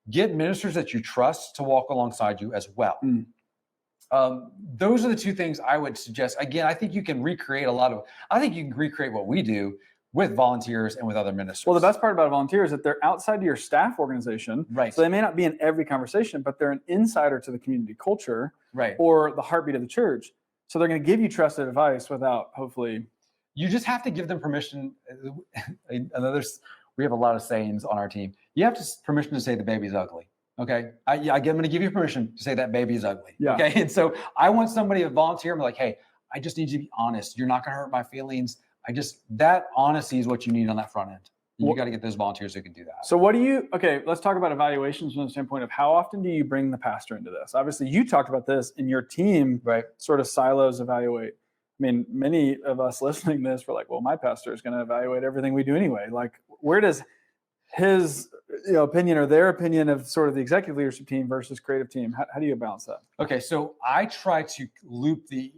Get ministers that you trust to walk alongside you as well. Those are the 2 things I would suggest. Again, I think you can recreate what we do with volunteers and with other ministers. Well, the best part about volunteers is that they're outside of your staff organization. Right. So they may not be in every conversation, but they're an insider to the community culture, right, or the heartbeat of the church. So they're going to give you trusted advice without, hopefully. You just have to give them permission. We have a lot of sayings on our team. You have permission to say the baby's ugly. Okay. I'm going to give you permission to say that baby is ugly. Yeah. Okay. And so I want somebody to volunteer and be like, hey, I just need you to be honest. You're not going to hurt my feelings. That honesty is what you need on that front end. You got to get those volunteers who can do that. So let's talk about evaluations from the standpoint of how often do you bring the pastor into this? Obviously you talked about this in your team, right? Sort of silos evaluate. I mean, many of us listening to this were like, well, my pastor is going to evaluate everything we do anyway. Where does his opinion or their opinion of sort of the executive leadership team versus creative team, how do you balance that? Okay, so I try to loop the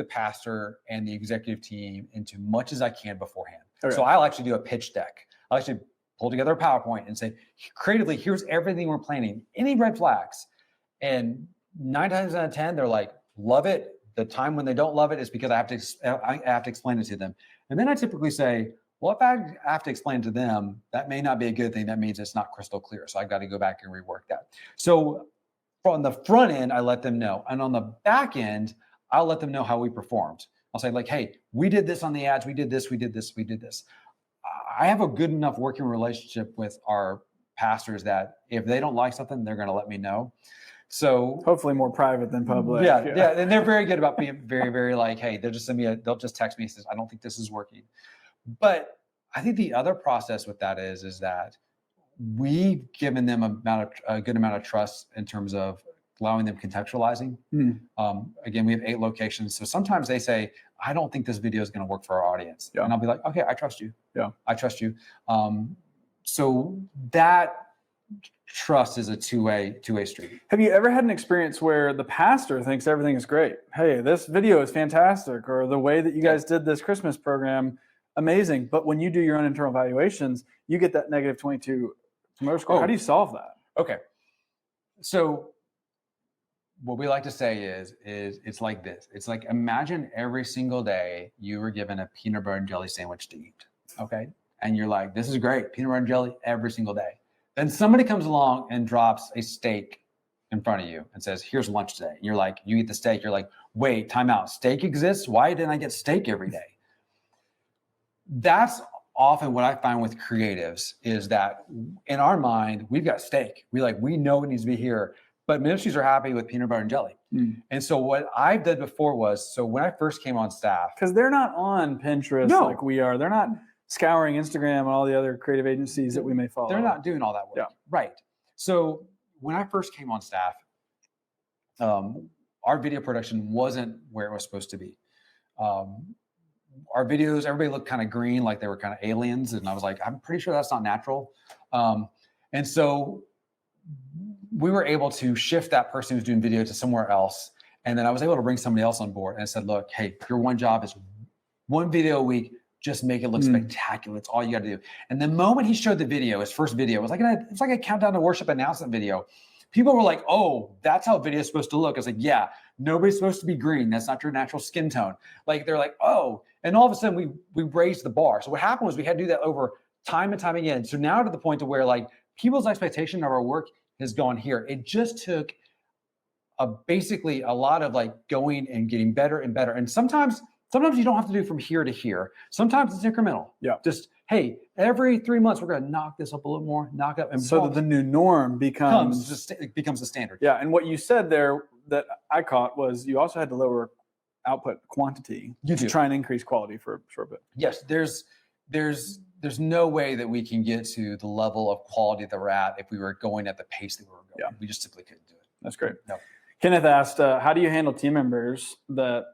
pastor and the executive team into much as I can beforehand. Okay. So I'll actually do a pitch deck. I'll actually pull together a PowerPoint and say, creatively, here's everything we're planning. Any red flags? And 9 times out of 10, they're like, love it. The time when they don't love it is because I have to explain it to them. And then I typically say, well, if I have to explain to them, that may not be a good thing. That means it's not crystal clear. So I've got to go back and rework that. So on the front end, I let them know. And on the back end, I'll let them know how we performed. I'll say hey, we did this on the ads. We did this, we did this, we did this. I have a good enough working relationship with our pastors that if they don't like something, they're going to let me know. So hopefully more private than public. Yeah. And they're very good about being very, very like, hey, they'll just text me and says, I don't think this is working. But I think the other process with that is that we've given them a good amount of trust in terms of allowing them contextualizing. Again, we have 8 locations. So sometimes they say, I don't think this video is going to work for our audience. And I'll be like, okay, I trust you. I trust you. So that trust is a two-way street. Have you ever had an experience where the pastor thinks everything is great? Hey, this video is fantastic, or the way that you guys did this Christmas program, amazing. But when you do your own internal evaluations, you get that negative 22 promoter score. How do you solve that? Okay. So what we like to say is it's like this. It's like, imagine every single day you were given a peanut butter and jelly sandwich to eat. Okay. And you're like, this is great. Peanut butter and jelly every single day. Then somebody comes along and drops a steak in front of you and says, here's lunch today. And you're like, you eat the steak. You're like, wait, time out. Steak exists? Why didn't I get steak every day? That's often what I find with creatives is that in our mind, we've got steak. We know it needs to be here, but ministries are happy with peanut butter and jelly. And so what I've done before was, so when I first came on staff. Because they're not on Pinterest like we are. They're not scouring Instagram and all the other creative agencies that we may follow. They're not doing all that work. Right. So when I first came on staff, our video production wasn't where it was supposed to be. Our videos, everybody looked kind of green, like they were kind of aliens. And I was like, I'm pretty sure that's not natural. And so we were able to shift that person who's doing video to somewhere else. And then I was able to bring somebody else on board and I said, look, hey, your one job is one video a week. Just make it look spectacular. It's all you got to do. And the moment he showed the video, his first video, it was like a countdown to worship announcement video. People were like, oh, that's how video is supposed to look. I was like, yeah, nobody's supposed to be green. That's not your natural skin tone. Like, they're like, oh, and all of a sudden we raised the bar. So what happened was we had to do that over time and time again. So now to the point to where like people's expectation of our work has gone here. It just took basically a lot of like going and getting better and better. And sometimes you don't have to do from here to here. Sometimes it's incremental. Just, hey, every 3 months, we're going to knock this up a little more, knock up. And so that the new norm becomes the standard. Yeah. And what you said there that I caught was you also had to lower output quantity to try and increase quality for a short bit. Yes. There's no way that we can get to the level of quality that we're at if we were going at the pace that we were going. We just simply couldn't do it. That's great. No. Kenneth asked, how do you handle team members that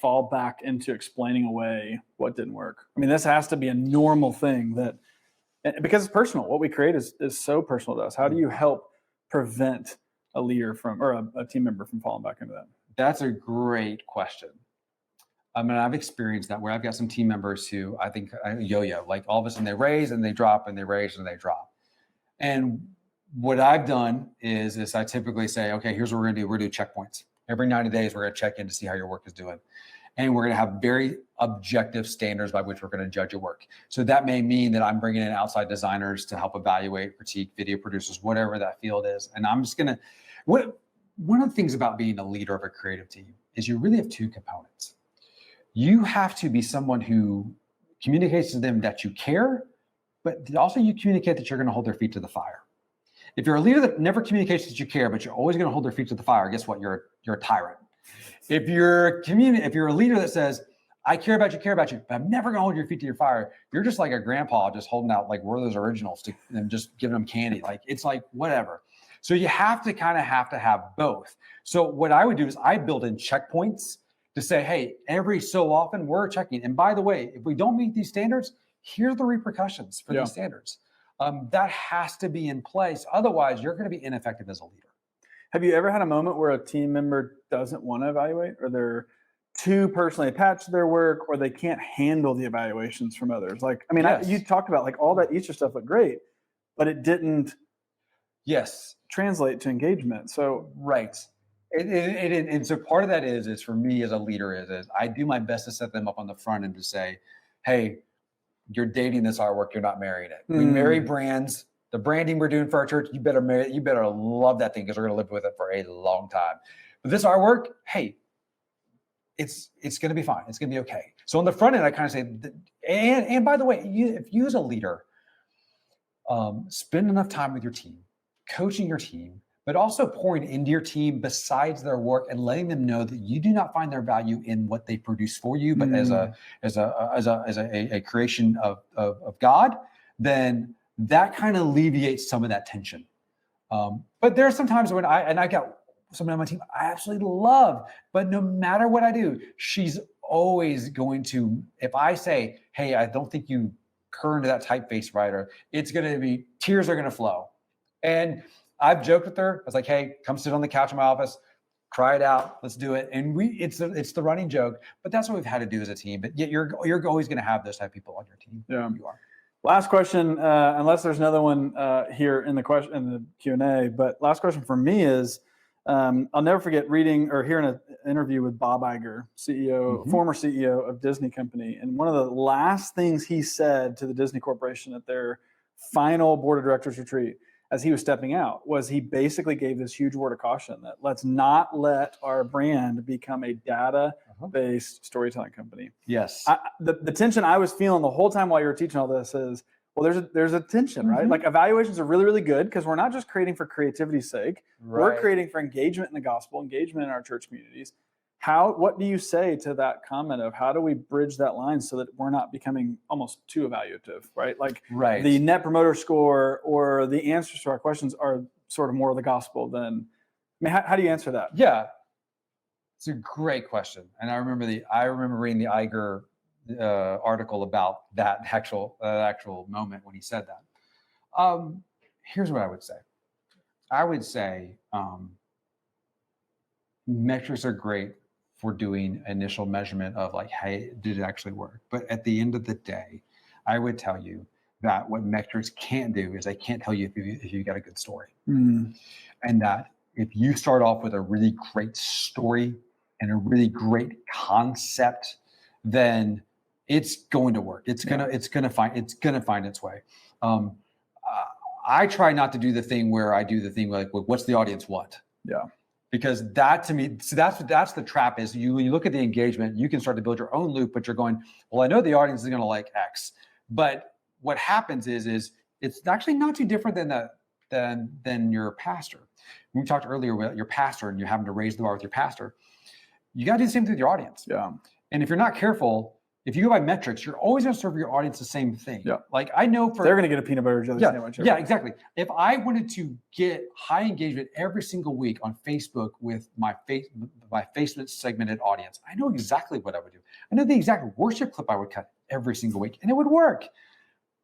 fall back into explaining away what didn't work? I mean, this has to be a normal thing because it's personal. What we create is so personal to us. How do you help prevent a leader or a team member from falling back into that? That's a great question. I mean, I've experienced that where I've got some team members who I think yo-yo, like all of a sudden they raise and they drop and they raise and they drop. And what I've done is I typically say, okay, here's what we're going to do. We're going to do checkpoints. Every 90 days, we're going to check in to see how your work is doing. And we're going to have very objective standards by which we're going to judge your work. So that may mean that I'm bringing in outside designers to help evaluate, critique, video producers, whatever that field is. And I'm just going to, one of the things about being a leader of a creative team is you really have 2 components. You have to be someone who communicates to them that you care, but also you communicate that you're going to hold their feet to the fire. If you're a leader that never communicates that you care, but you're always going to hold their feet to the fire, guess what? You're a tyrant. If you're a leader that says, I care about you, but I'm never going to hold your feet to your fire, you're just like a grandpa just holding out like Werther's Originals and just giving them candy. Like, it's like, whatever. So you have to have both. So what I would do is I build in checkpoints to say, hey, every so often we're checking. And by the way, if we don't meet these standards, here are the repercussions for these standards. That has to be in place. Otherwise, you're going to be ineffective as a leader. Have you ever had a moment where a team member doesn't want to evaluate, or they're too personally attached to their work, or they can't handle the evaluations from others? Like, I mean, you talked about like all that Easter stuff looked great, but it didn't translate to engagement. So right. And so part of that is for me as a leader is I do my best to set them up on the front end to say, hey, you're dating this artwork, you're not marrying it. We marry brands. The branding we're doing for our church, you better love that thing because we're going to live with it for a long time. But this artwork, hey, it's going to be fine. It's going to be okay. So on the front end, I kind of say, and by the way, if you as a leader spend enough time with your team, coaching your team, but also pouring into your team besides their work and letting them know that you do not find their value in what they produce for you, but as a creation of God, then that kind of alleviates some of that tension. But there are some times when I got someone on my team I absolutely love, but no matter what I do, she's always going to, if I say, hey, I don't think you kerned that typeface right, or it's going to be, tears are going to flow. And I've joked with her. I was like, hey, come sit on the couch in my office, cry it out, let's do it. And it's the running joke, but that's what we've had to do as a team. But yet you're always going to have those type of people on your team. Yeah. You are. Last question, unless there's another one here in the Q&A, but last question for me is, I'll never forget reading or hearing an interview with Bob Iger, CEO, former CEO of Disney Company. And one of the last things he said to the Disney Corporation at their final board of directors retreat as he was stepping out was he basically gave this huge word of caution that let's not let our brand become a data-based storytelling company. Yes. The tension I was feeling the whole time while you were teaching all this is, well, there's a tension, right? Like evaluations are really, really good because we're not just creating for creativity's sake. Right. We're creating for engagement in the gospel, engagement in our church communities. What do you say to that comment of how do we bridge that line so that we're not becoming almost too evaluative, right? Like the net promoter score or the answers to our questions are sort of more of the gospel than, I mean, how do you answer that? Yeah, it's a great question. And I remember reading the Iger article about that actual moment when he said that. Here's what I would say. I would say metrics are great for doing initial measurement of like, hey, did it actually work? But at the end of the day, I would tell you that what metrics can't do is they can't tell you if you got a good story. And that if you start off with a really great story and a really great concept, then it's going to work. It's gonna find its way. I try not to do the thing where I do the thing like, well, what's the audience want? Yeah. Because that to me, so that's the trap is when you look at the engagement, you can start to build your own loop, but you're going, well, I know the audience is going to like X, but what happens is it's actually not too different than your pastor. We talked earlier about your pastor and you're having to raise the bar with your pastor. You got to do the same thing with your audience. Yeah. And if you're not careful, if you go by metrics, you're always going to serve your audience the same thing. Yeah. Like I know they're going to get a peanut butter jelly sandwich. Yeah, exactly. If I wanted to get high engagement every single week on Facebook with my Facebook segmented audience, I know exactly what I would do. I know the exact worship clip I would cut every single week, and it would work.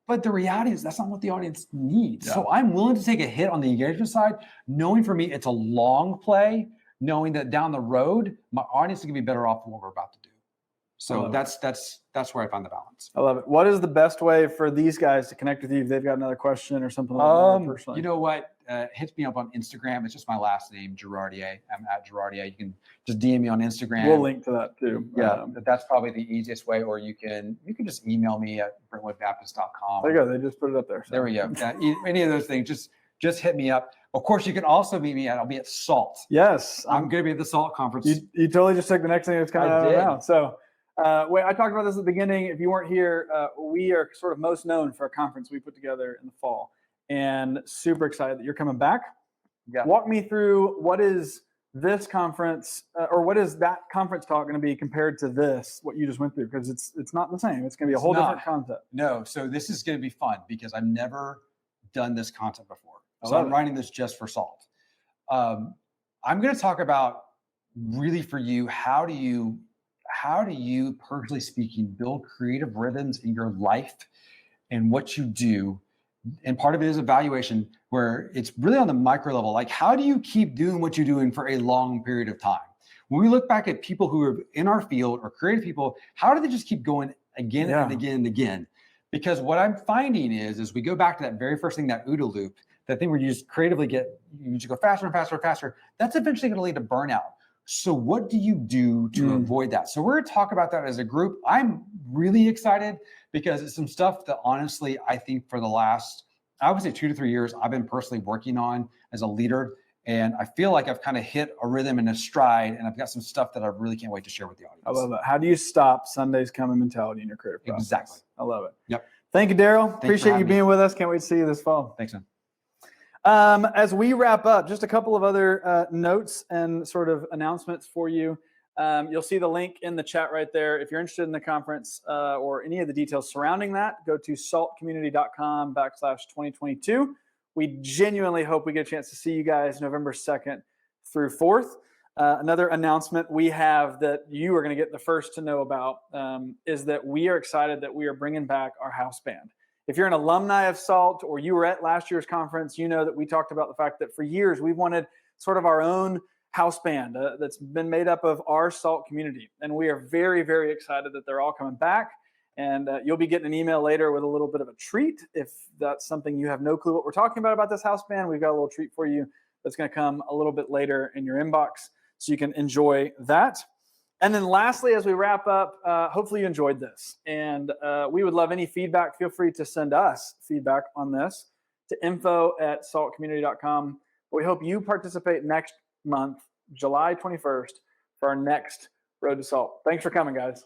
But the reality is that's not what the audience needs. Yeah. So I'm willing to take a hit on the engagement side, knowing for me it's a long play, knowing that down the road, my audience is going to be better off than what we're about to do. So that's where I find the balance. I love it. What is the best way for these guys to connect with you if they've got another question or something like that personally? You know what? Hit me up on Instagram. It's just my last name, Girardier. I'm at Girardier. You can just DM me on Instagram. We'll link to that too. Yeah, that's probably the easiest way. Or you can just email me at brentwoodbaptist.com. There you go. They just put it up there. So. There we go. Any of those things, just hit me up. Of course, you can also meet me I'll be at SALT. Yes. I'm going to be at the SALT conference. You totally just took the next thing that's coming out of my mouth. So. Wait, I talked about this at the beginning. If you weren't here, we are sort of most known for a conference we put together in the fall, and super excited that you're coming back. Yeah. Walk me through what is this conference, or what is that conference talk going to be compared to this, what you just went through? Because it's not the same. It's going to be a whole different concept. No, so this is going to be fun because I've never done this content before. So I'm writing this just for SALT. I'm going to talk about really for you, how do you, personally speaking, build creative rhythms in your life and what you do? And part of it is evaluation, where it's really on the micro level. Like, how do you keep doing what you're doing for a long period of time? When we look back at people who are in our field or creative people, how do they just keep going again and again and again? Because what I'm finding is we go back to that very first thing, that OODA loop, that thing where you just creatively you just go faster and faster and faster. That's eventually going to lead to burnout. So what do you do to avoid that? So we're going to talk about that as a group. I'm really excited because it's some stuff that honestly, I think for the last, I would say 2 to 3 years, I've been personally working on as a leader. And I feel like I've kind of hit a rhythm and a stride, and I've got some stuff that I really can't wait to share with the audience. I love that. How do you stop Sunday's coming mentality in your creative process? Exactly. I love it. Yep. Thank you, Daryl. Appreciate you being with us. Can't wait to see you this fall. Thanks, man. As we wrap up, just a couple of other notes and sort of announcements for you. You'll see the link in the chat right there. If you're interested in the conference or any of the details surrounding that, go to saltcommunity.com/2022. We genuinely hope we get a chance to see you guys November 2nd through 4th. Another announcement we have that you are going to get the first to know about is that we are excited that we are bringing back our house band. If you're an alumni of SALT or you were at last year's conference, you know that we talked about the fact that for years we've wanted sort of our own house band that's been made up of our SALT community. And we are very, very excited that they're all coming back. And you'll be getting an email later with a little bit of a treat. If that's something you have no clue what we're talking about this house band, we've got a little treat for you that's going to come a little bit later in your inbox so you can enjoy that. And then lastly, as we wrap up, hopefully you enjoyed this. And we would love any feedback. Feel free to send us feedback on this to info@saltcommunity.com. We hope you participate next month, July 21st, for our next Road to Salt. Thanks for coming, guys.